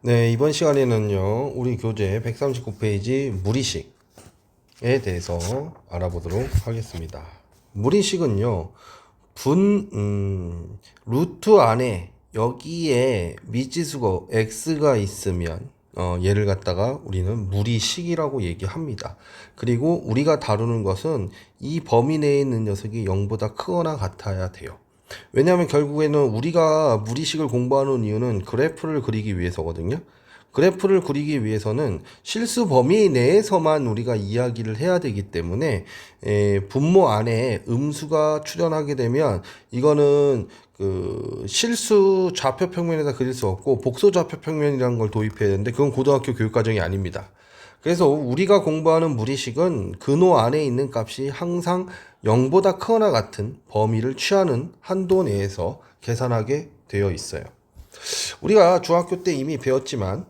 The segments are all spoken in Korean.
네, 이번 시간에는요, 우리 교재 139페이지 무리식에 대해서 알아보도록 하겠습니다. 무리식은요, 루트 안에 여기에 미지수가 x가 있으면, 얘를 갖다가 우리는 무리식이라고 얘기합니다. 그리고 우리가 다루는 것은 이 범위 내에 있는 녀석이 0보다 크거나 같아야 돼요. 왜냐하면 결국에는 우리가 무리식을 공부하는 이유는 그래프를 그리기 위해서거든요. 그래프를 그리기 위해서는 실수 범위 내에서만 우리가 이야기를 해야 되기 때문에 분모 안에 음수가 출현하게 되면 이거는 그 실수 좌표 평면에다 그릴 수 없고 복소 좌표 평면이라는 걸 도입해야 되는데 그건 고등학교 교육과정이 아닙니다. 그래서 우리가 공부하는 무리식은 근호 안에 있는 값이 항상 0보다 크거나 같은 범위를 취하는 한도 내에서 계산하게 되어 있어요. 우리가 중학교 때 이미 배웠지만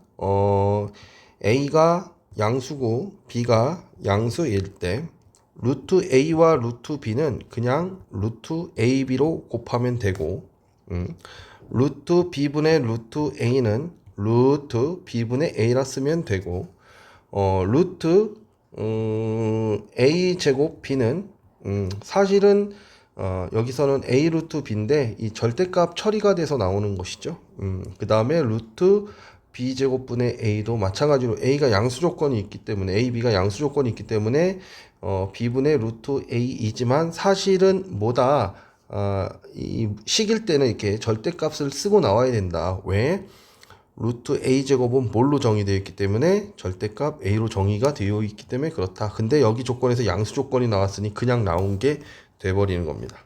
A가 양수고 B가 양수일 때 루트 A와 루트 B는 그냥 루트 AB로 곱하면 되고 루트 B분의 루트 A는 루트 B분의 A라 쓰면 되고 루트 A 제곱 B는 사실은 여기서는 A 루트 B인데 이 절대값 처리가 돼서 나오는 것이죠. 그 다음에 루트 B 제곱분의 A도 마찬가지로 A가 양수 조건이 있기 때문에 A, B가 양수 조건이 있기 때문에 B분의 루트 A이지만 사실은 뭐다 이 식일 때는 이렇게 절대값을 쓰고 나와야 된다. 왜? 루트 A 제곱은 뭘로 정의되어 있기 때문에 절대값 A로 정의가 되어 있기 때문에 그렇다. 근데 여기 조건에서 양수 조건이 나왔으니 그냥 나온 게 돼버리는 겁니다.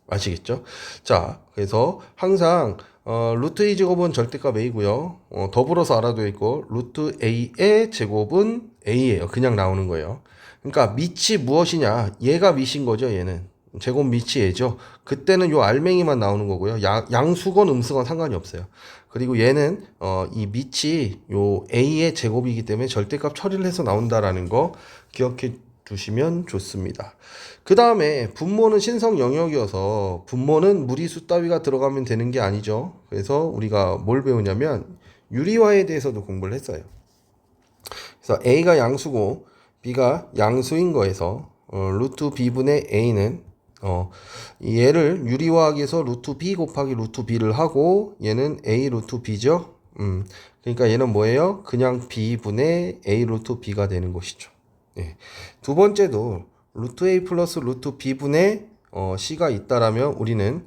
아시겠죠? 자, 그래서 항상 루트 A 제곱은 절대값 A고요. 더불어서 알아둬야 있고 루트 A의 제곱은 A예요. 그냥 나오는 거예요. 그러니까 밑이 무엇이냐? 얘가 밑인 거죠. 얘는 제곱 밑이 얘죠. 그때는 요 알맹이만 나오는 거고요. 양수건 음수건 상관이 없어요. 그리고 얘는 이 밑이 요 A의 제곱이기 때문에 절대값 처리를 해서 나온다라는 거 기억해 두시면 좋습니다. 그 다음에 분모는 신성 영역이어서 분모는 무리수 따위가 들어가면 되는 게 아니죠. 그래서 우리가 뭘 배우냐면 유리화에 대해서도 공부를 했어요. 그래서 A가 양수고 B가 양수인 거에서 루트 B분의 A는 얘를 유리화하기 위해서 루트 B 곱하기 루트 B를 하고 얘는 A 루트 B죠. 그러니까 얘는 뭐예요? 그냥 B분의 A 루트 B가 되는 것이죠. 예. 두 번째도 루트 A 플러스 루트 B분의 C가 있다라면 우리는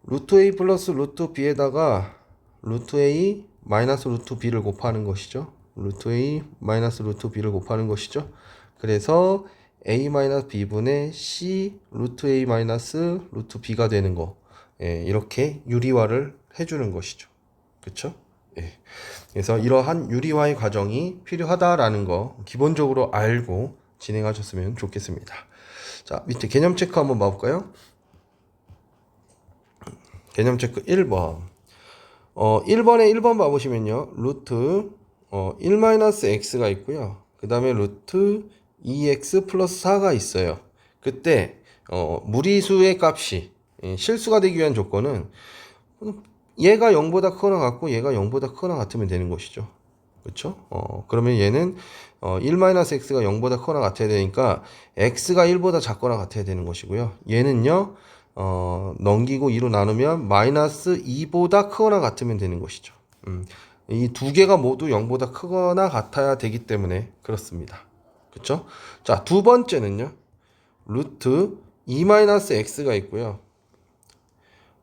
루트 A 플러스 루트 B에다가 루트 A 마이너스 루트 B를 곱하는 것이죠. 루트 A 마이너스 루트 B를 곱하는 것이죠. 그래서 A 마이너스 B분의 C 루트 A 마이너스 루트 B가 되는 거. 예, 이렇게 유리화를 해주는 것이죠. 그쵸? 예. 그래서 이러한 유리화의 과정이 필요하다라는 거 기본적으로 알고 진행하셨으면 좋겠습니다. 자, 밑에 개념 체크 한번 봐볼까요? 개념 체크 1번. 1번에 1번 봐보시면요. 루트 1-x가 있고요. 그 다음에 루트 2x 플러스 4가 있어요. 그때 무리수의 값이 실수가 되기 위한 조건은 얘가 0보다 크거나 같고 얘가 0보다 크거나 같으면 되는 것이죠. 그렇죠? 그러면 얘는 1-x가 0보다 크거나 같아야 되니까 x가 1보다 작거나 같아야 되는 것이고요. 얘는요. 넘기고 2로 나누면 마이너스 2보다 크거나 같으면 되는 것이죠. 이 두 개가 모두 0보다 크거나 같아야 되기 때문에 그렇습니다. 그렇죠? 자, 두 번째는요. 루트 2-x가 있고요.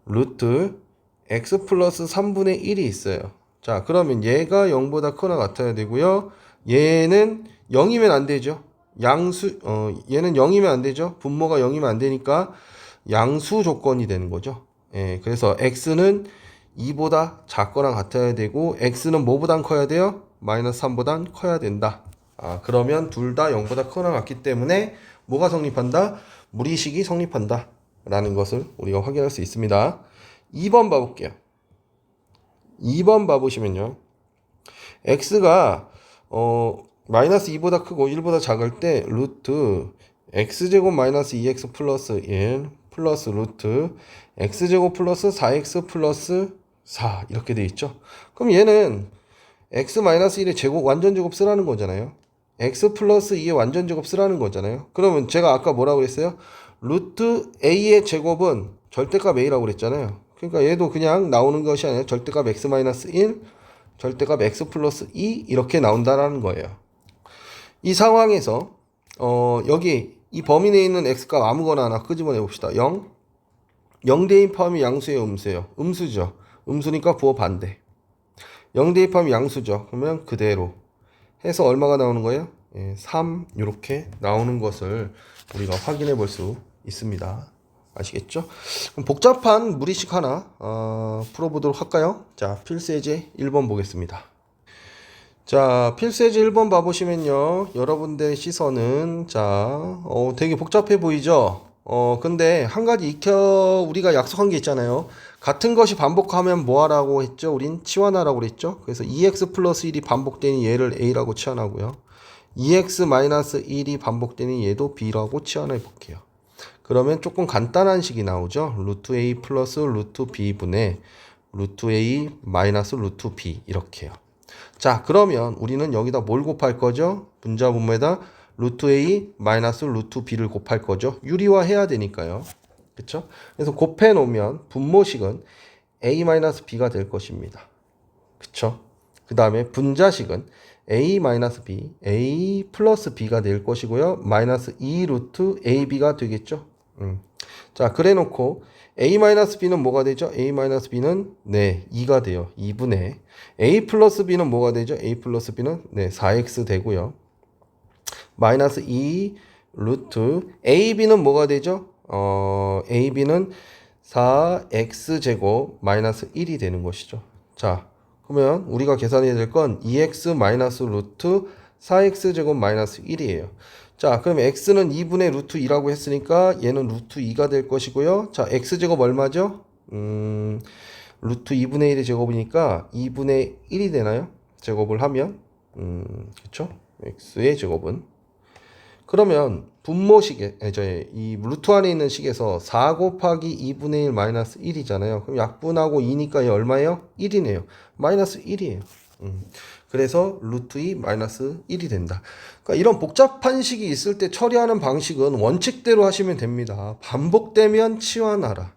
루트 x 플러스 3분의 1이 있어요. 자, 그러면 얘가 0보다 크거나 같아야 되고요. 얘는 0이면 안 되죠. 얘는 0이면 안 되죠. 분모가 0이면 안 되니까 양수 조건이 되는 거죠. 예, 그래서 x는 2보다 작거나 같아야 되고 x는 뭐보단 커야 돼요? 마이너스 3보단 커야 된다. 그러면 둘 다 0보다 크거나 같기 때문에 뭐가 성립한다? 무리식이 성립한다 라는 것을 우리가 확인할 수 있습니다. 2번 봐볼게요. 2번 봐보시면요. x가 마이너스 2보다 크고 1보다 작을 때 루트 x제곱 마이너스 2x 플러스 1 플러스 루트 x제곱 플러스 4x 플러스 4 이렇게 돼 있죠. 그럼 얘는 x-1의 제곱, 완전 제곱 쓰라는 거잖아요. x 플러스 2의 완전 제곱 쓰라는 거잖아요. 그러면 제가 아까 뭐라고 그랬어요? 루트 a의 제곱은 절대값 a라고 그랬잖아요. 그러니까 얘도 그냥 나오는 것이 아니라 절대값 x-1, 절대값 x 플러스 2 이렇게 나온다라는 거예요. 이 상황에서 여기 이 범위 내에 있는 x값 아무거나 하나 끄집어내 봅시다. 0, 0 대입하면 양수예요, 음수예요? 음수죠. 음수니까 부호 반대. 0 대입하면 양수죠. 그러면 그대로 해서 얼마가 나오는 거예요? 3 이렇게 나오는 것을 우리가 확인해 볼 수 있습니다. 아시겠죠? 그럼 복잡한 무리식 하나 풀어보도록 할까요? 자, 필수예제 1번 보겠습니다. 자, 필수예제 1번 봐보시면요, 여러분들의 시선은 되게 복잡해 보이죠? 근데 한 가지 우리가 약속한 게 있잖아요. 같은 것이 반복하면 뭐 하라고 했죠? 우린 치환하라고 그랬죠? 그래서 2x 플러스 1이 반복되니 얘를 a라고 치환하고요. 2x 마이너스 1이 반복되니 얘도 b라고 치환해 볼게요. 그러면 조금 간단한 식이 나오죠? 루트 a 플러스 루트 b분의 루트 a 마이너스 루트 b 이렇게요. 자, 그러면 우리는 여기다 뭘 곱할 거죠? 분자분모에다 루트 a 마이너스 루트 b를 곱할 거죠. 유리화 해야 되니까요. 그쵸? 그래서 곱해 놓으면 분모식은 a 마이너스 b가 될 것입니다. 그쵸? 그 다음에 분자식은 a 마이너스 b, a 플러스 b가 될 것이고요. 마이너스 2 루트 ab가 되겠죠? 자, 그래 놓고 a 마이너스 b는 뭐가 되죠? a 마이너스 b는 2가 돼요. 2분의 a 플러스 b는 뭐가 되죠? a 플러스 b는 4x 되고요. 마이너스 2 루트 ab는 뭐가 되죠? ab는 4x제곱 마이너스 1이 되는 것이죠. 자, 그러면 우리가 계산해야 될 건 2x 마이너스 루트 4x제곱 마이너스 1이에요. 자, 그럼 x는 2분의 루트 2라고 했으니까 얘는 루트 2가 될 것이고요. 자, x제곱 얼마죠? 루트 2분의 1의 제곱이니까 2분의 1이 되나요? 제곱을 하면 그쵸? x의 제곱은 그러면 분모식에 이 루트 안에 있는 식에서 4 곱하기 2분의 1 마이너스 1이잖아요. 그럼 약분하고 2니까 얘 얼마예요? 1이네요. 마이너스 1이에요. 그래서 루트 2 마이너스 1이 된다. 그러니까 이런 복잡한 식이 있을 때 처리하는 방식은 원칙대로 하시면 됩니다. 반복되면 치환하라.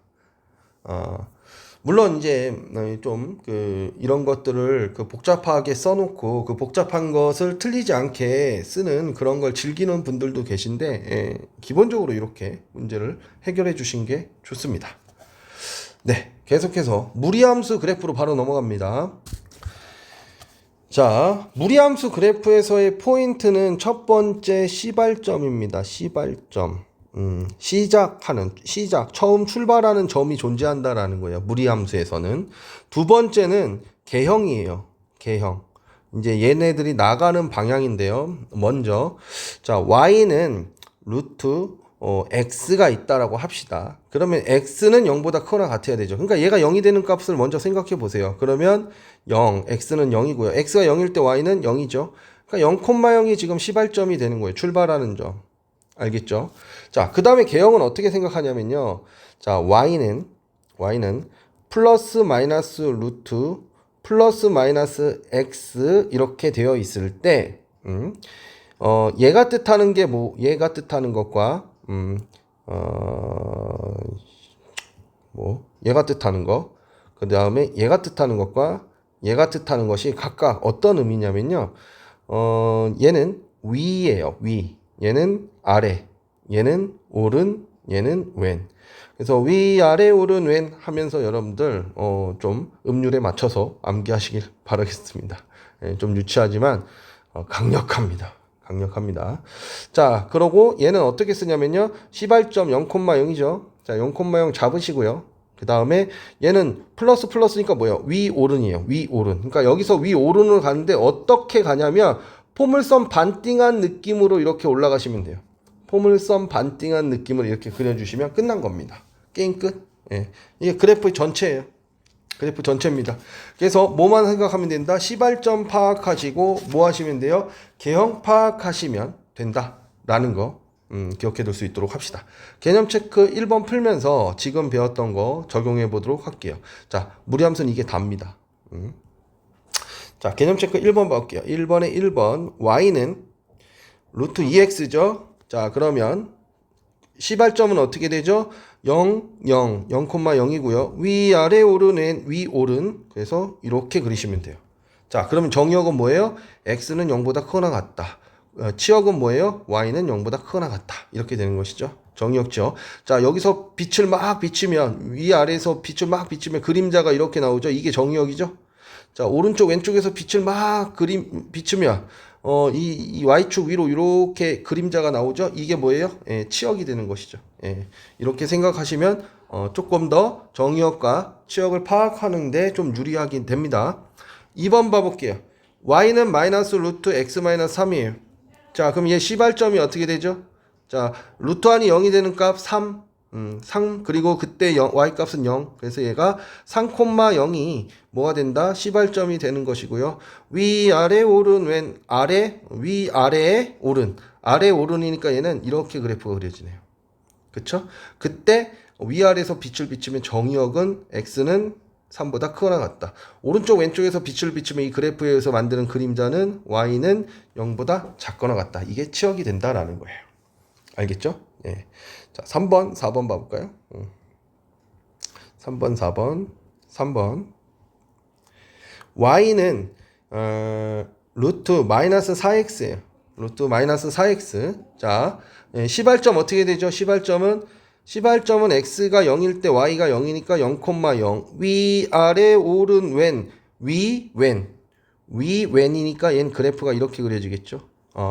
물론 이제 좀 이런 것들을 복잡하게 써놓고 그 복잡한 것을 틀리지 않게 쓰는 그런 걸 즐기는 분들도 계신데 기본적으로 이렇게 문제를 해결해 주신 게 좋습니다. 네, 계속해서 무리함수 그래프로 바로 넘어갑니다. 자, 무리함수 그래프에서의 포인트는 첫 번째 시발점입니다. 시발점. 처음 출발하는 점이 존재한다라는 거예요. 무리함수에서는. 두 번째는 개형이에요. 개형. 이제 얘네들이 나가는 방향인데요. 먼저, 자, y는 루트 x가 있다라고 합시다. 그러면 x는 0보다 크거나 같아야 되죠. 그러니까 얘가 0이 되는 값을 먼저 생각해 보세요. 그러면 0, x는 0이고요. x가 0일 때 y는 0이죠. 그러니까 0,0이 지금 시발점이 되는 거예요. 출발하는 점. 알겠죠? 자, 그 다음에 개형은 어떻게 생각하냐면요. 자, y는 플러스 마이너스 루트 플러스 마이너스 x 이렇게 되어 있을 때 얘가 뜻하는 게 얘가 뜻하는 것과 얘가 뜻하는 거, 그 다음에 얘가 뜻하는 것과 얘가 뜻하는 것이 각각 어떤 의미냐면요. 얘는 위예요, 위. 얘는 아래, 얘는 오른, 얘는 왼. 그래서 위, 아래, 오른, 왼 하면서 여러분들 좀 음률에 맞춰서 암기하시길 바라겠습니다. 좀 유치하지만 강력합니다. 자, 그러고 얘는 어떻게 쓰냐면요. 시발점 0,0이죠. 자, 0,0 잡으시고요. 그 다음에 얘는 플러스니까 뭐예요? 위, 오른이에요. 위, 오른. 그러니까 여기서 위, 오른으로 가는데 어떻게 가냐면 포물선 반띵한 느낌으로 이렇게 올라가시면 돼요. 포물선 반띵한 느낌으로 이렇게 그려주시면 끝난 겁니다. 게임 끝. 예. 이게 그래프 전체예요. 그래프 전체입니다. 그래서 뭐만 생각하면 된다? 시발점 파악하시고 뭐 하시면 돼요? 개형 파악하시면 된다. 라는 거 기억해 둘 수 있도록 합시다. 개념 체크 1번 풀면서 지금 배웠던 거 적용해 보도록 할게요. 자, 무리함수는 이게 답니다. 자, 자, 개념 체크 1번 볼게요. 1번에 1번 y는 루트 2x죠. 자, 그러면 시발점은 어떻게 되죠? 0, 0, 0,0이고요. 위아래 오른 왼, 위 오른. 그래서 이렇게 그리시면 돼요. 자, 그러면 정의역은 뭐예요? x는 0보다 크거나 같다. 치역은 뭐예요? y는 0보다 크거나 같다. 이렇게 되는 것이죠. 정의역죠. 자, 여기서 빛을 막 비추면 위아래에서 빛을 막 비추면 그림자가 이렇게 나오죠. 이게 정의역이죠. 자, 오른쪽 왼쪽에서 빛을 막 비추면 이 y축 위로 이렇게 그림자가 나오죠. 이게 뭐예요? 예, 치역이 되는 것이죠. 예, 이렇게 생각하시면 조금 더 정의역과 치역을 파악하는데 좀 유리하긴 됩니다. 2번 봐볼게요. y는 마이너스 루트 x 마이너스 3이에요. 자, 그럼 얘 시발점이 어떻게 되죠? 자, 루트 안이 0이 되는 값 3. 3 그리고 그때 y 값은 0. 그래서 얘가 3,0이 뭐가 된다? 시발점이 되는 것이고요. 위아래 오른 왼 아래 위아래에 오른 아래 오른이니까 얘는 이렇게 그래프가 그려지네요. 그쵸? 그때 위아래에서 빛을 비추면 정의역은 x는 3보다 크거나 같다. 오른쪽 왼쪽에서 빛을 비추면 이 그래프에서 만드는 그림자는 y는 0보다 작거나 같다. 이게 치역이 된다라는 거예요. 알겠죠? 예. 자, 3번, 4번 봐볼까요? 3번, 4번, 3번. y는 루트 마이너스 4x예요. 루트 마이너스 4x. 자, 시발점 어떻게 되죠? 시발점은 x가 0일 때 y가 0이니까 0,0. 위아래 오른 왼 왼이니까 얘는 그래프가 이렇게 그려지겠죠.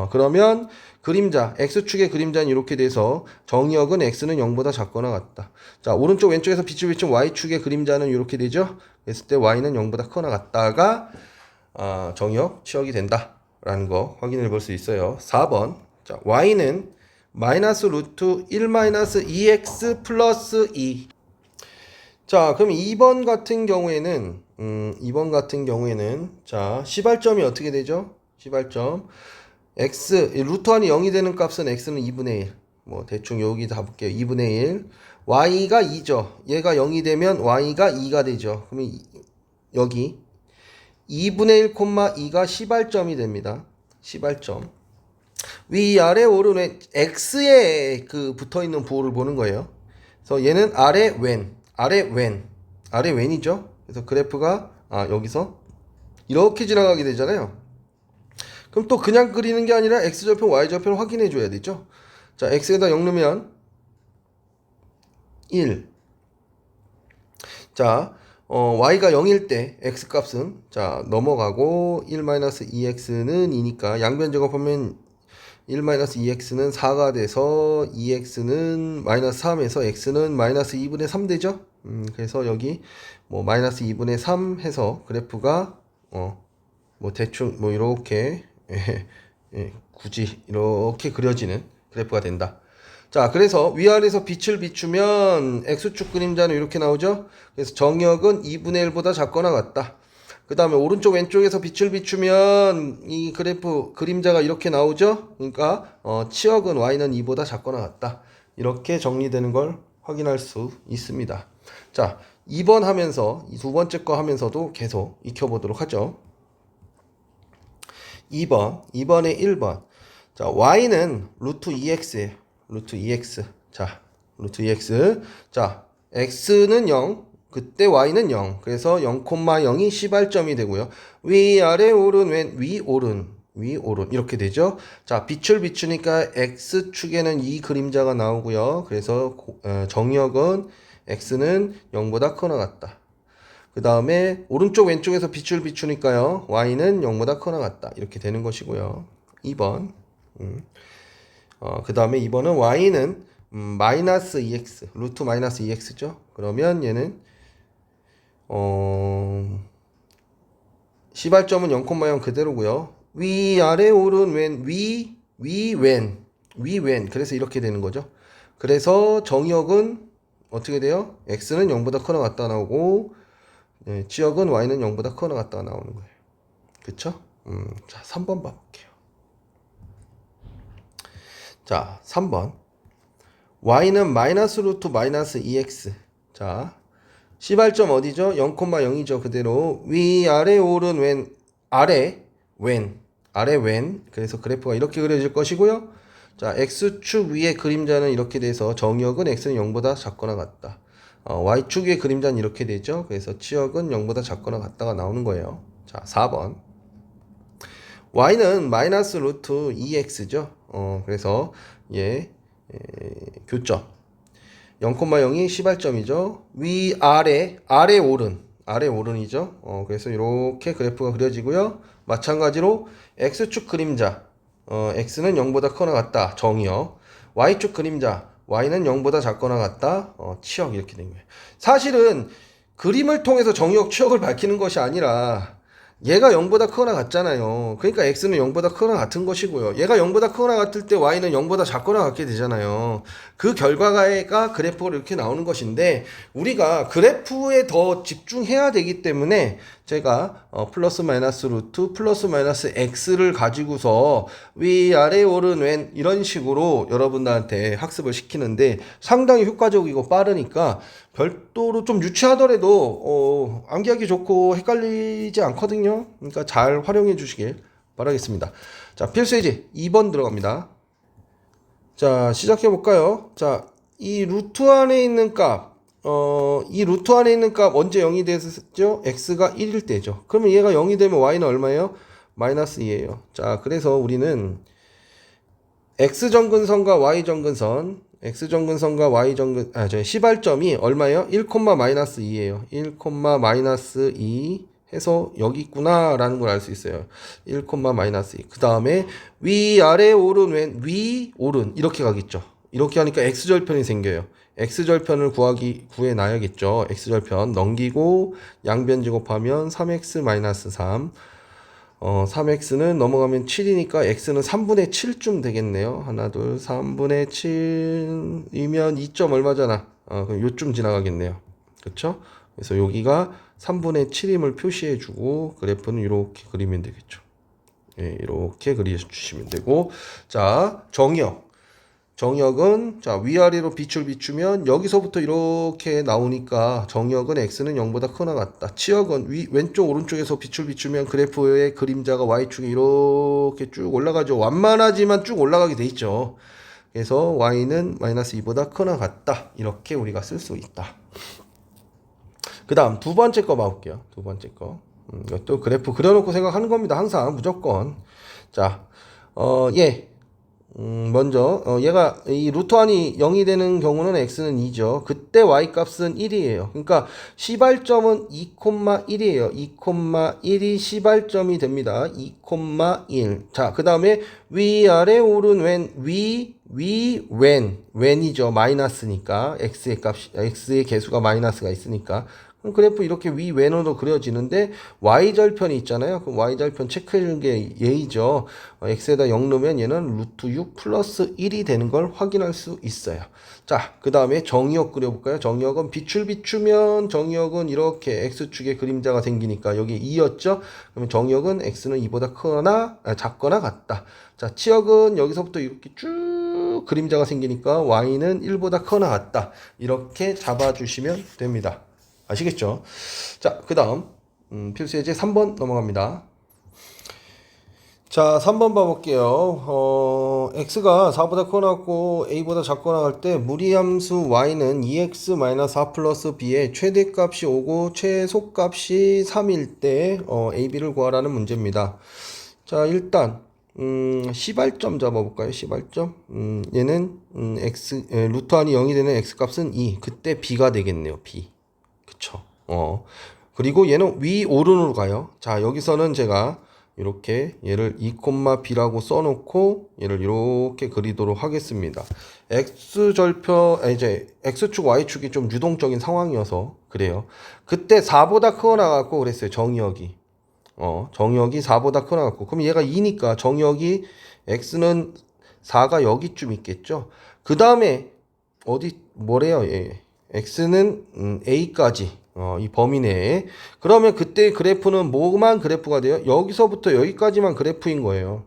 그러면 그림자 x축의 그림자는 이렇게 돼서 정의역은 x는 0보다 작거나 같다. 자, 오른쪽 왼쪽에서 빛을 비춘 y축의 그림자는 이렇게 되죠. 그랬을 때 y는 0보다 크거나 같다가 정의역 치역이 된다라는 거 확인해 볼 수 있어요. 4번. 자, y는 마이너스 루트 1 마이너스 2x 플러스 2. 자, 그럼 2번 같은 경우에는 자, 시발점이 어떻게 되죠? 시발점 x 루트 안이 0이 되는 값은 x는 2분의 1. 뭐 대충 여기 다 볼게요. 2분의 1. y가 2죠. 얘가 0이 되면 y가 2가 되죠. 그러면 여기 2분의 1,2가 시발점이 됩니다. 시발점. 위아래 오른왼 x에 그 붙어 있는 부호를 보는 거예요. 그래서 얘는 아래 왼이죠. 그래서 그래프가 여기서 이렇게 지나가게 되잖아요. 그럼 또 그냥 그리는 게 아니라 x좌표, y좌표를 확인해 줘야 되죠. 자, x에다 0 넣으면 1. 자, y가 0일 때 x값은 자, 넘어가고 1-2x는 2니까 양변 제곱하면 1-2x는 4가 돼서 2x는 마이너스 3에서 x는 마이너스 2분의 3 되죠. 그래서 여기 뭐 마이너스 2분의 3 해서 그래프가 뭐 대충 뭐 이렇게 굳이 이렇게 그려지는 그래프가 된다. 자, 그래서 위아래에서 빛을 비추면 x축 그림자는 이렇게 나오죠. 그래서 정의역은 2분의 1보다 작거나 같다. 그 다음에 오른쪽 왼쪽에서 빛을 비추면 이 그래프 그림자가 이렇게 나오죠. 그러니까 치역은 y는 2보다 작거나 같다. 이렇게 정리되는 걸 확인할 수 있습니다. 자, 2번 하면서 이 두 번째 거 하면서도 계속 익혀보도록 하죠. 2번에 1번. 자, y는 루트 2x예요. 루트 2x. 자, 루트 2x. 자, x는 0. 그때 y는 0. 그래서 0,0이 시발점이 되고요. 위아래 오른 왼 위 오른 이렇게 되죠. 자, 빛을 비추니까 x축에는 이 그림자가 나오고요. 그래서 정의역은 x는 0보다 크거나 같다. 그 다음에 오른쪽 왼쪽에서 빛을 비추니까요. y는 0보다 크거나 같다. 이렇게 되는 것이고요. 2번. 그 다음에 2번은 y는 마이너스 2x. 루트 마이너스 2x죠. 그러면 얘는 시발점은 0,0 그대로고요. 위아래 오른 왼 왼. 그래서 이렇게 되는 거죠. 그래서 정의역은 어떻게 돼요? x는 0보다 크거나 같다 나오고 지역은 y는 0보다 크거나 같다 나오는 거예요. 그쵸? 자, 3번 봐볼게요. 자, 3번. y는 마이너스 루트 마이너스 2x. 자, 시발점 어디죠? 0,0이죠. 그대로 위아래 오른 왼 아래 wen. 그래서 그래프가 이렇게 그려질 것이고요. 자, x축 위의 그림자는 이렇게 돼서 정역은 x는 0보다 작거나 같다. y축 위의 그림자는 이렇게 되죠. 그래서 치역은 0보다 작거나 같다가 나오는 거예요. 자, 4번. y는 마이너스 루트 2x죠. 그래서 교점 0,0이 시발점이죠. 아래 오른이죠. 그래서 이렇게 그래프가 그려지고요. 마찬가지로 x축 그림자 x는 0보다 크거나 같다. 정의역. y축 그림자 y는 0보다 작거나 같다. 치역 이렇게 된 거예요. 사실은 그림을 통해서 정의역 치역을 밝히는 것이 아니라 얘가 0보다 크거나 같잖아요. 그러니까 x는 0보다 크거나 같은 것이고요. 얘가 0보다 크거나 같을 때 y는 0보다 작거나 같게 되잖아요. 그 결과가 그래프가 이렇게 나오는 것인데 우리가 그래프에 더 집중해야 되기 때문에 제가 플러스 마이너스 루트 플러스 마이너스 x를 가지고서 위아래 오른 왼 이런 식으로 여러분들한테 학습을 시키는데 상당히 효과적이고 빠르니까 별도로 좀 유치하더라도 암기하기 좋고 헷갈리지 않거든요. 그러니까 잘 활용해 주시길 바라겠습니다. 자, 필수예제 2번 들어갑니다. 자, 시작해 볼까요? 자, 이 루트 안에 있는 값 언제 0이 됐었죠? x가 1일 때죠. 그러면 얘가 0이 되면 y는 얼마예요? 마이너스 2예요. 자, 그래서 우리는 x정근선과 y정근선 시발점이 얼마예요? 1, 마이너스 2예요. 1, 마이너스 2 해서 여기 있구나 라는 걸 알 수 있어요. 1, 마이너스 2. 그 다음에 위아래 오른 왼 오른 이렇게 가겠죠. 이렇게 하니까 x절편이 생겨요. x절편을 구해놔야겠죠. x절편 넘기고 양변 제곱하면 3x 마이너스 3. 3x는 넘어가면 7이니까 x는 3분의 7쯤 되겠네요. 하나, 둘, 3분의 7이면 2점 얼마잖아. 그럼 요쯤 지나가겠네요. 그쵸? 그래서 여기가 3분의 7임을 표시해주고 그래프는 이렇게 그리면 되겠죠. 예, 이렇게 그려주시면 되고 자, 정역은 자 위아래로 빛을 비추면 여기서부터 이렇게 나오니까 정역은 x는 0보다 크거나 같다. 치역은 왼쪽 오른쪽에서 빛을 비추면 그래프의 그림자가 y축에 이렇게 쭉 올라가죠. 완만하지만 쭉 올라가게 돼 있죠. 그래서 y는 마이너스 2보다 크거나 같다. 이렇게 우리가 쓸 수 있다. 그 다음 두 번째 거 봐볼게요. 두 번째 거. 이것도 그래프 그려놓고 생각하는 겁니다. 항상 무조건. 자, 먼저 얘가 이 루트 안이 0이 되는 경우는 x는 2죠. 그때 y 값은 1이에요. 그러니까 시발점은 2,1이에요. 2,1이 시발점이 됩니다. 2,1. 자, 그 다음에 위아래 오른 왼이죠. 마이너스니까 x의 개수가 마이너스가 있으니까. 그래프 이렇게 위왼으로 그려지는데 y절편이 있잖아요. 그럼 y절편 체크해주는 게 예의죠. x에다 0 넣으면 얘는 루트 6 플러스 1이 되는 걸 확인할 수 있어요. 자, 그 다음에 정의역 그려볼까요? 정의역은 빛을 비추면 정의역은 이렇게 x축의 그림자가 생기니까 여기 2였죠? 그러면 정의역은 x는 2보다 크거나 작거나 같다. 자, 치역은 여기서부터 이렇게 쭉 그림자가 생기니까 y는 1보다 크거나 같다. 이렇게 잡아주시면 됩니다. 아시겠죠? 자, 그 다음 필수예제 3번 넘어갑니다. 자, 3번 봐볼게요. x가 4보다 크거나 같고 a보다 작거나 할 때 무리함수 y는 2x-4 플러스 b의 최대값이 5고 최소값이 3일 때 ab를 구하라는 문제입니다. 자, 일단 시발점 잡아볼까요? 시발점. 얘는 루트 안이 0이 되는 x값은 2. 그때 b가 되겠네요. b. 그쵸. 그리고 얘는 위 오른으로 가요. 자, 여기서는 제가 이렇게 얘를 2,b라고 써놓고 얘를 이렇게 그리도록 하겠습니다. x축 y축이 좀 유동적인 상황이어서 그래요. 그때 4보다 크거나 같고 그랬어요. 정의역이 4보다 크거나 같고 그럼 얘가 2니까 정의역이 x는 4가 여기쯤 있겠죠. 그 다음에 뭐래요? 얘. x는 a까지 이 범위 내에 그러면 그때 그래프는 뭐만 그래프가 돼요? 여기서부터 여기까지만 그래프인 거예요.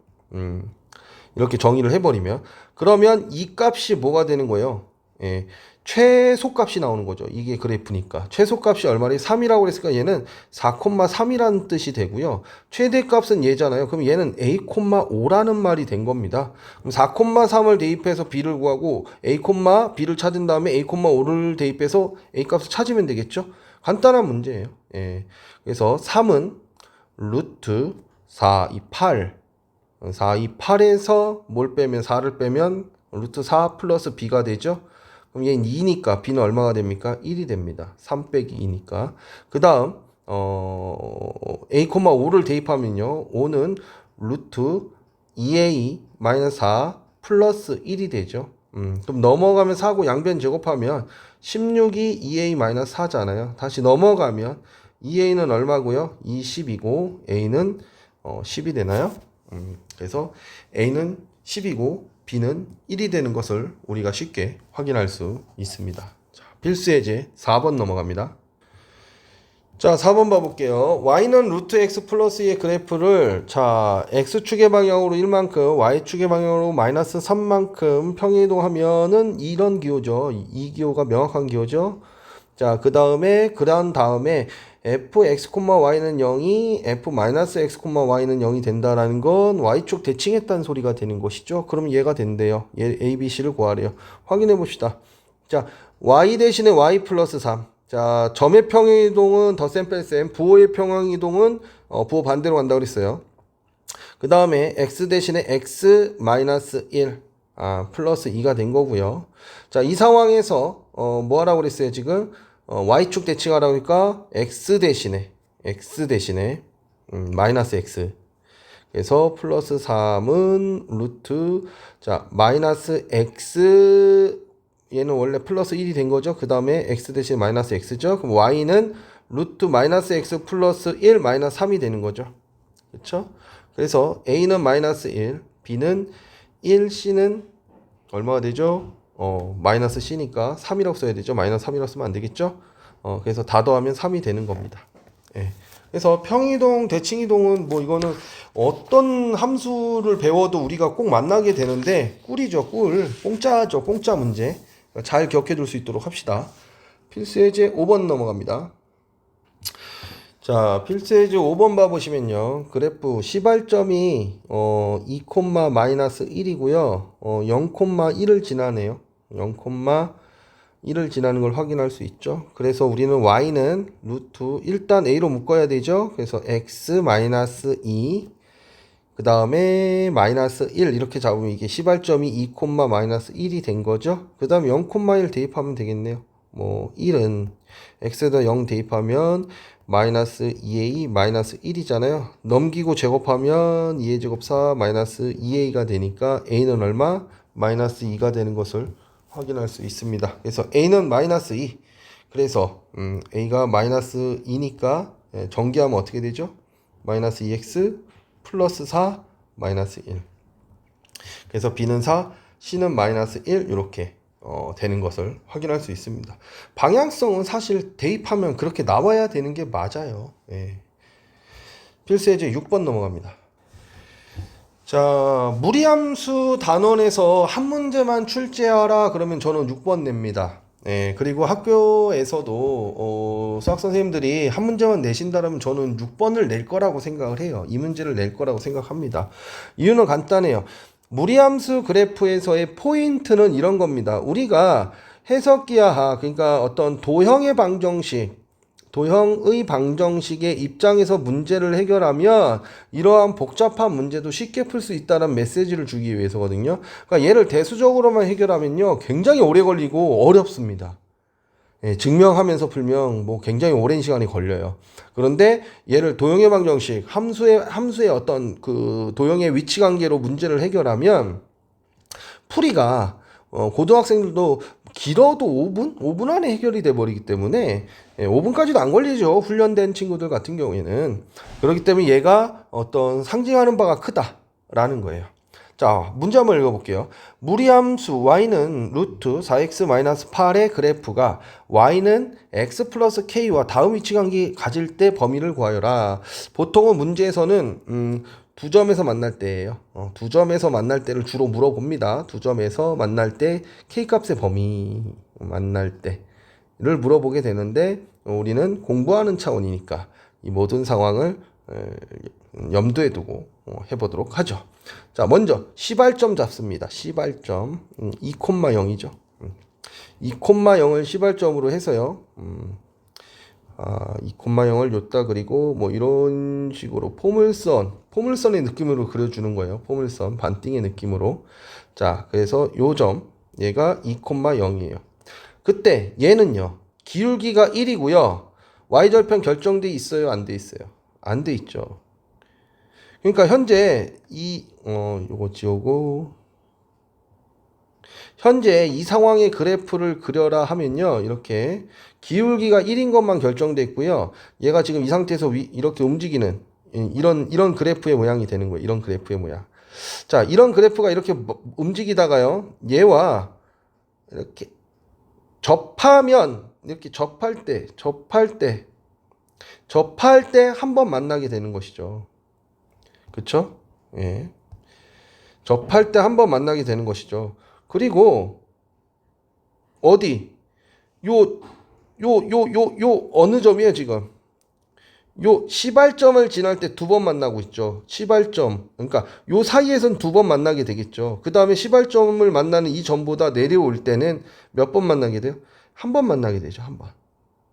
이렇게 정의를 해버리면 그러면 이 값이 뭐가 되는 거예요? 최소값이 나오는 거죠. 이게 그래프니까. 최소값이 얼마래? 3이라고 그랬으니까 얘는 4,3이라는 뜻이 되고요. 최대값은 얘잖아요. 그럼 얘는 a,5라는 말이 된 겁니다. 그럼 4,3을 대입해서 b를 구하고 b를 찾은 다음에 a,5를 대입해서 a 값을 찾으면 되겠죠. 간단한 문제예요. 예. 그래서 3은 루트 4, 8에서 뭘 빼면 4를 빼면 루트 4 플러스 b가 되죠. 그럼 얘는 2니까 b는 얼마가 됩니까? 1이 됩니다. 3 빼기 2니까. 그 다음 a,5를 대입하면요. 5는 루트 2a 마이너스 4 플러스 1이 되죠. 그럼 넘어가면 4고 양변 제곱하면 16이 2a 마이너스 4잖아요. 다시 넘어가면 2a는 얼마고요? 20이고 a는 10이 되나요? 그래서 a는 10이고 b는 1이 되는 것을 우리가 쉽게 확인할 수 있습니다. 자, 필수 예제 4번 넘어갑니다. 자, 4번 봐볼게요. y는 루트 x 플러스 2의 그래프를 자 x축의 방향으로 1만큼 y축의 방향으로 마이너스 3만큼 평행이동하면은 이런 기호죠. 이 기호가 명확한 기호죠. 자, 그런 다음에 fx, y는 0이 f-x, y는 0이 된다라는 건 y축 대칭했다는 소리가 되는 것이죠. 그럼 얘가 된대요. 얘 a, b, c를 구하래요. 확인해 봅시다. 자, y 대신에 y 플러스 3. 자, 점의 평행이동은 덧셈 뺄셈, 부호의 평행이동은 부호 반대로 간다고 그랬어요. 그 다음에 x 대신에 x 마이너스 1 플러스 2가 된 거고요. 자, 이 상황에서 뭐 하라고 그랬어요 지금? y축 대칭하라고 하니까 x 대신에 마이너스 x. 그래서 플러스 3은 루트 자 마이너스 x 얘는 원래 플러스 1이 된 거죠. 그 다음에 x 대신 마이너스 x죠. 그럼 y는 루트 마이너스 x 플러스 1 마이너스 3이 되는 거죠. 그렇죠? 그래서 a는 마이너스 1, b는 1, c는 얼마가 되죠? 마이너스 c니까 3이라고 써야 되죠. 마이너스 3이라고 쓰면 안 되겠죠? 그래서 다 더하면 3이 되는 겁니다. 예. 그래서 평이동, 대칭이동은 뭐 이거는 어떤 함수를 배워도 우리가 꼭 만나게 되는데 꿀이죠, 꿀. 공짜죠, 공짜 문제. 잘 기억해 둘 수 있도록 합시다. 필수 예제 5번 넘어갑니다. 자, 필수 예제 5번 봐보시면요. 그래프 시발점이 2, 마이너스 1이고요. 0,1을 지나네요. 0,1을 지나는 걸 확인할 수 있죠. 그래서 우리는 y는 루트 일단 a로 묶어야 되죠. 그래서 x 마이너스 2 그 다음에 마이너스 1 이렇게 잡으면 이게 시발점이 2, 마이너스 1이 된 거죠. 그 다음에 0,1 대입하면 되겠네요. 뭐 1은 x에다 0 대입하면 마이너스 2a 마이너스 1이잖아요. 넘기고 제곱하면 2a 제곱 4 마이너스 2a가 되니까 a는 얼마? 마이너스 2가 되는 것을 확인할 수 있습니다. 그래서 a는 마이너스 2. 그래서 a가 마이너스 2니까 전개하면 어떻게 되죠? 마이너스 2x 플러스 4 마이너스 1. 그래서 b는 4, c는 마이너스 1 이렇게 되는 것을 확인할 수 있습니다. 방향성은 사실 대입하면 그렇게 나와야 되는 게 맞아요. 예. 필수 예제 6번 넘어갑니다. 자, 무리함수 단원에서 한 문제만 출제하라 그러면 저는 6번 냅니다. 예, 그리고 학교에서도 수학 선생님들이 한 문제만 내신다면 저는 6번을 낼 거라고 생각을 해요. 이 문제를 낼 거라고 생각합니다. 이유는 간단해요. 무리함수 그래프에서의 포인트는 이런 겁니다. 우리가 해석기하하, 그러니까 어떤 도형의 방정식의 입장에서 문제를 해결하면 이러한 복잡한 문제도 쉽게 풀 수 있다는 메시지를 주기 위해서거든요. 그러니까 얘를 대수적으로만 해결하면요 굉장히 오래 걸리고 어렵습니다. 예, 증명하면서 풀면 뭐 굉장히 오랜 시간이 걸려요. 그런데 얘를 도형의 방정식, 함수의 어떤 그 도형의 위치 관계로 문제를 해결하면 풀이가 고등학생들도 길어도 5분 안에 해결이 돼 버리기 때문에 5분까지도 안 걸리죠. 훈련된 친구들 같은 경우에는. 그렇기 때문에 얘가 어떤 상징하는 바가 크다라는 거예요. 자, 문제 한번 읽어볼게요. 무리함수 y는 루트 4x-8의 그래프가 y는 x 플러스 k와 다음 위치관계 가질 때 범위를 구하여라. 보통은 문제에서는 두 점에서 만날 때예요. 두 점에서 만날 때를 주로 물어봅니다. 두 점에서 만날 때 k값의 범위. 만날 때를 물어보게 되는데 우리는 공부하는 차원이니까 이 모든 상황을 염두에 두고 해보도록 하죠. 자, 먼저 시발점 잡습니다. 시발점 2,0이죠. 2,0을 시발점으로 해서요. 2,0을 줬다 그리고 뭐 이런 식으로 포물선의 느낌으로 그려주는 거예요. 포물선 반띵의 느낌으로. 자, 그래서 요 점 얘가 2,0이에요. 그때 얘는요 기울기가 1이고요. y절편 결정돼 있어요, 안 돼 있어요? 안 돼 있죠. 그러니까 현재 요거 지우고 현재 이 상황의 그래프를 그려라 하면요. 이렇게 기울기가 1인 것만 결정돼 있고요. 얘가 지금 이 상태에서 이렇게 움직이는 이런 그래프의 모양이 되는 거예요. 이런 그래프의 모양. 자, 이런 그래프가 이렇게 움직이다가요. 얘와 이렇게 접하면 이렇게 접할 때 한 번 만나게 되는 것이죠. 그쵸? 예. 접할 때 한 번 만나게 되는 것이죠. 그리고 어디 어느 점이에요 지금? 요 시발점을 지날 때 두 번 만나고 있죠. 시발점. 그러니까 요 사이에선 두 번 만나게 되겠죠. 그 다음에 시발점을 만나는 이 점보다 내려올 때는 몇 번 만나게 돼요? 한 번 만나게 되죠. 한 번.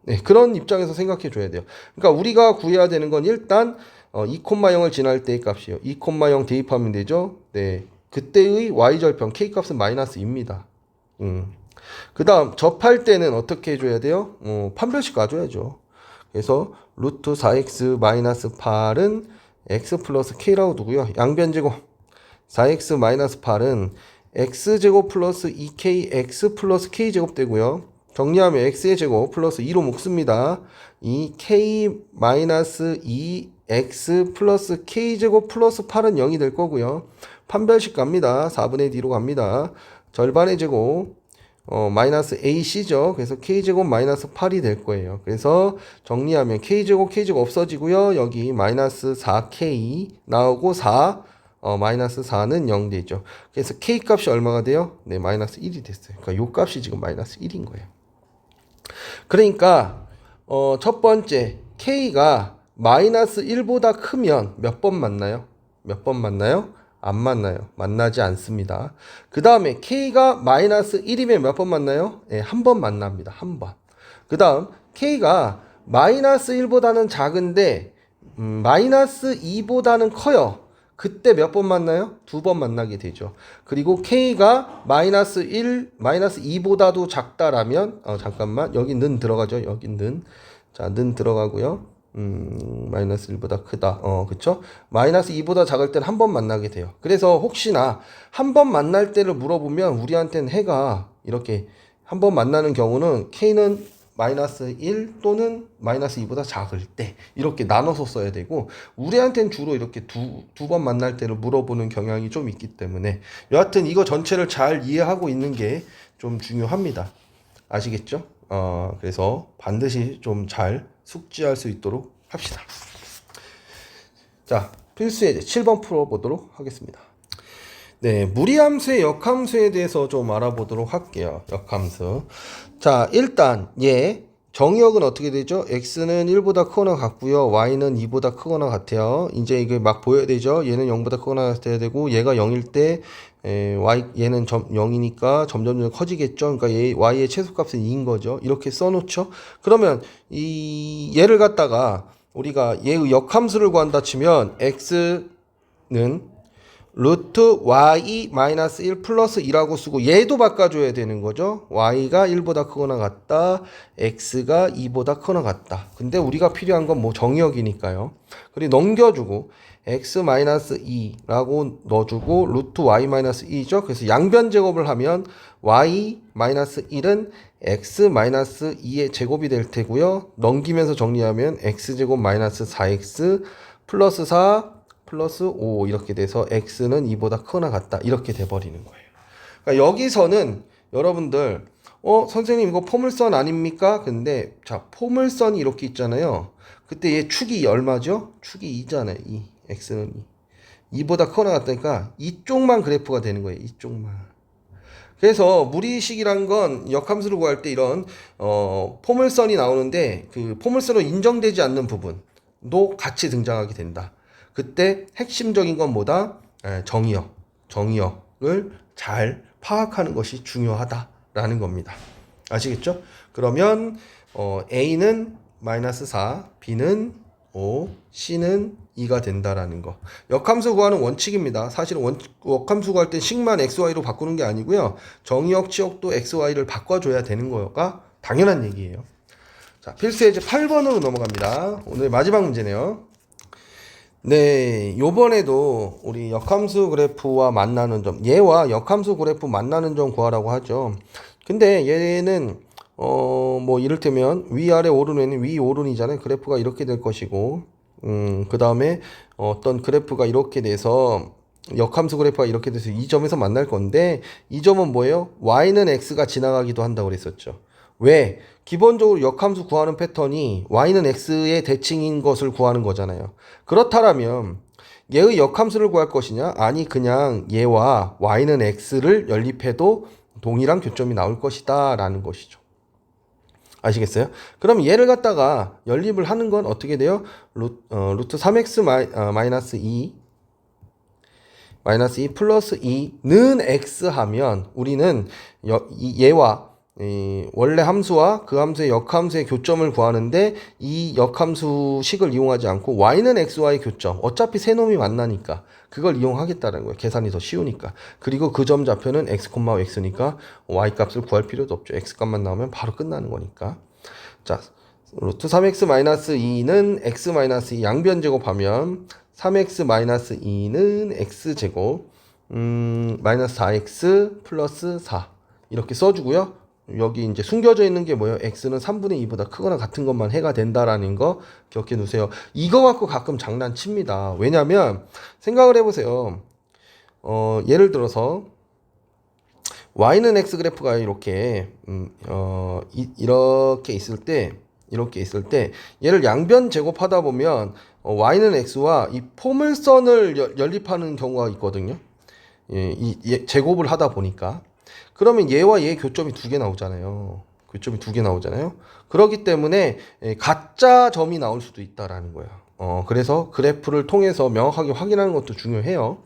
네, 그런 입장에서 생각해 줘야 돼요. 그러니까 우리가 구해야 되는 건 일단 2,0을 지날 때의 값이에요. 2,0 대입하면 되죠. 네. 그때의 y절편 k값은 마이너스입니다. 그 다음 접할 때는 어떻게 해줘야 돼요? 판별식 가줘야죠. 그래서 루트 4x 마이너스 8은 x 플러스 k라고 두고요. 양변제곱 4x 마이너스 8은 x제곱 플러스 2k x 플러스 k제곱 되고요. 정리하면 x의 제곱 플러스 2로 묶습니다. 이 k 마이너스 2x 플러스 k제곱 플러스 8은 0이 될 거고요. 판별식 갑니다. 4분의 D로 갑니다. 절반의 제곱 마이너스 AC죠. 그래서 K제곱 마이너스 8이 될 거예요. 그래서 정리하면 K제곱 없어지고요. 여기 마이너스 4K 나오고 4 마이너스 4는 0 되죠. 그래서 K 값이 얼마가 돼요? 네, 마이너스 1이 됐어요. 그러니까 요 값이 지금 마이너스 1인 거예요. 그러니까 첫 번째 K가 마이너스 1보다 크면 몇 번 만나요? 몇 번 만나요? 안 만나요. 만나지 않습니다. 그 다음에 K가 마이너스 1이면 몇 번 만나요? 네, 한 번 만납니다. 한 번. 그 다음 K가 마이너스 1보다는 작은데 마이너스 2보다는 커요. 그때 몇 번 만나요? 두 번 만나게 되죠. 그리고 K가 마이너스 1, 마이너스 2보다도 작다라면 잠깐만 여기 는 들어가죠. 여기 는. 자, 는 들어가고요. 마이너스 1보다 크다. 그쵸? 마이너스 2보다 작을 땐 한 번 만나게 돼요. 그래서 혹시나 한 번 만날 때를 물어보면 우리한테는 해가 이렇게 한 번 만나는 경우는 K는 마이너스 1 또는 마이너스 2보다 작을 때 이렇게 나눠서 써야 되고 우리한테는 주로 이렇게 두 번 만날 때를 물어보는 경향이 좀 있기 때문에 여하튼 이거 전체를 잘 이해하고 있는 게 좀 중요합니다. 아시겠죠? 그래서 반드시 좀 잘 숙지할 수 있도록 합시다. 자, 필수 예제 7번 풀어보도록 하겠습니다. 네, 무리함수의 역함수에 대해서 좀 알아보도록 할게요. 역함수. 자, 일단 정의역은 어떻게 되죠? x는 1보다 크거나 같고요. y는 2보다 크거나 같아요. 이제 이게 막 보여야 되죠? 얘는 0보다 크거나 같아야 되고 얘가 0일 때 얘는 0이니까 점점 커지겠죠. 그러니까 y의 최소값은 2인 거죠. 이렇게 써놓죠. 그러면 얘를 갖다가 우리가 얘의 역함수를 구한다 치면 x는 루트 y 마이너스 1 플러스 2라고 쓰고 얘도 바꿔줘야 되는 거죠. y가 1보다 크거나 같다. x가 2보다 크거나 같다. 근데 우리가 필요한 건 뭐 정의역이니까요. 그리고 넘겨주고 x 마이너스 2라고 넣어주고 루트 y 마이너스 2죠. 그래서 양변 제곱을 하면 y 마이너스 1은 x 마이너스 2의 제곱이 될 테고요. 넘기면서 정리하면 x제곱 마이너스 4x 플러스 4 플러스 5 이렇게 돼서 x는 2보다 크거나 같다 이렇게 돼버리는 거예요. 그러니까 여기서는 여러분들 선생님 이거 포물선 아닙니까? 근데 자 포물선이 이렇게 있잖아요. 그때 얘 축이 얼마죠? 축이 2잖아요. 2 x는 2 2보다 크거나 같다니까 이쪽만 그래프가 되는 거예요. 이쪽만. 그래서 무리식이란 건 역함수를 구할 때 이런 포물선이 나오는데 그 포물선으로 인정되지 않는 부분도 같이 등장하게 된다. 그때 핵심적인 건 뭐다? 정의역을 잘 파악하는 것이 중요하다라는 겁니다. 아시겠죠? 그러면 A는 마이너스 4, B는 5, C는 2가 된다라는 거. 역함수 구하는 원칙입니다. 사실은 역함수 구할 때 식만 XY로 바꾸는 게 아니고요. 정의역, 치역도 XY를 바꿔줘야 되는 거가 당연한 얘기예요. 자, 필수 예제 8번으로 넘어갑니다. 오늘 마지막 문제네요. 네, 요번에도 우리 역함수 그래프와 만나는 점, 얘와 역함수 그래프 만나는 점 구하라고 하죠. 근데 얘는 뭐 이를테면 위아래 오른에는 위 오른이잖아요. 그래프가 이렇게 될 것이고, 그 다음에 어떤 그래프가 이렇게 돼서 역함수 그래프가 이렇게 돼서 이 점에서 만날 건데, 이 점은 뭐예요? y는 x가 지나가기도 한다고 그랬었죠. 왜? 기본적으로 역함수 구하는 패턴이 y는 x의 대칭인 것을 구하는 거잖아요. 그렇다면 얘의 역함수를 구할 것이냐? 아니 그냥 얘와 y는 x를 연립해도 동일한 교점이 나올 것이다 라는 것이죠. 아시겠어요? 그럼 얘를 갖다가 연립을 하는 건 어떻게 돼요? 루트 3x 마이너스 2 플러스 2는 x 하면 우리는 얘와 원래 함수와 그 함수의 역함수의 교점을 구하는데 이 역함수식을 이용하지 않고 y는 x와의 교점, 어차피 세 놈이 만나니까 그걸 이용하겠다는 거예요. 계산이 더 쉬우니까. 그리고 그 점 좌표는 x, x니까 y 값을 구할 필요도 없죠. x 값만 나오면 바로 끝나는 거니까. 자, 루트 3x 마이너스 2는 x 마이너스 2 양변 제곱하면 3x 마이너스 2는 x제곱 마이너스 4x 플러스 4 이렇게 써주고요. 여기 이제 숨겨져 있는 게 뭐예요? x는 3분의 2보다 크거나 같은 것만 해가 된다라는 거 기억해 두세요. 이거 갖고 가끔 장난칩니다. 왜냐면 생각을 해보세요. 예를 들어서 y는 x 그래프가 이렇게 이렇게 있을 때 얘를 양변 제곱하다 보면 y는 x와 이 포물선을 연립하는 경우가 있거든요. 제곱을 하다 보니까 그러면 얘와 얘의 교점이 두 개 나오잖아요. 그렇기 때문에 가짜 점이 나올 수도 있다라는 거예요. 그래서 그래프를 통해서 명확하게 확인하는 것도 중요해요.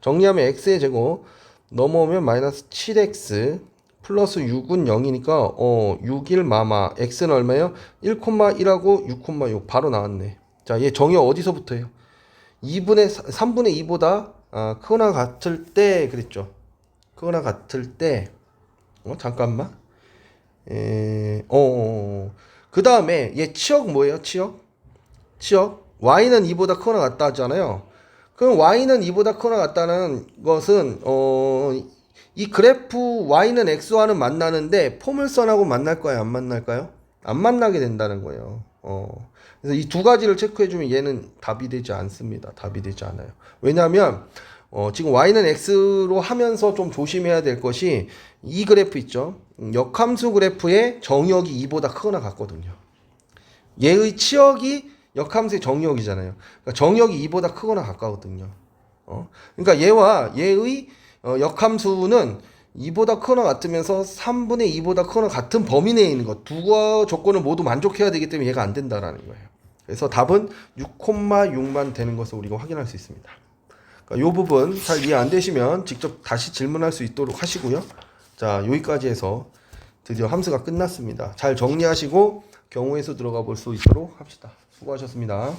정리하면 x의 제곱 넘어오면 마이너스 7x 플러스 6은 0이니까 6일 마마 x는 얼마예요? 1,1하고 6,6 바로 나왔네. 자, 얘 정의 어디서부터 해요? 3분의 2보다 크거나 같을 때 그랬죠. 크거나 같을 때 잠깐만. 그 다음에 얘 치역 뭐예요? 치역 y는 2보다 크거나 같다 하잖아요. 그럼 y는 2보다 크거나 같다는 것은 이 그래프 y는 x와는 만나는데 포물선하고 만날까요? 안 만날까요? 안 만나게 된다는 거예요. 그래서 이 두 가지를 체크해주면 얘는 답이 되지 않습니다. 답이 되지 않아요. 왜냐하면 지금 y는 x로 하면서 좀 조심해야 될 것이 이 그래프 있죠. 역함수 그래프의 정의역이 2보다 크거나 같거든요. 얘의 치역이 역함수의 정의역이잖아요. 그러니까 정의역이 2보다 크거나 가까거든요. 그러니까 얘와 얘의 역함수는 2보다 크거나 같으면서 3분의 2보다 크거나 같은 범위 내에 있는 것. 두 조건을 모두 만족해야 되기 때문에 얘가 안 된다라는 거예요. 그래서 답은 6,6만 되는 것을 우리가 확인할 수 있습니다. 그러니까 이 부분 잘 이해 안 되시면 직접 다시 질문할 수 있도록 하시고요. 자, 여기까지 해서 드디어 함수가 끝났습니다. 잘 정리하시고 경우의 수 들어가 볼 수 있도록 합시다. 수고하셨습니다.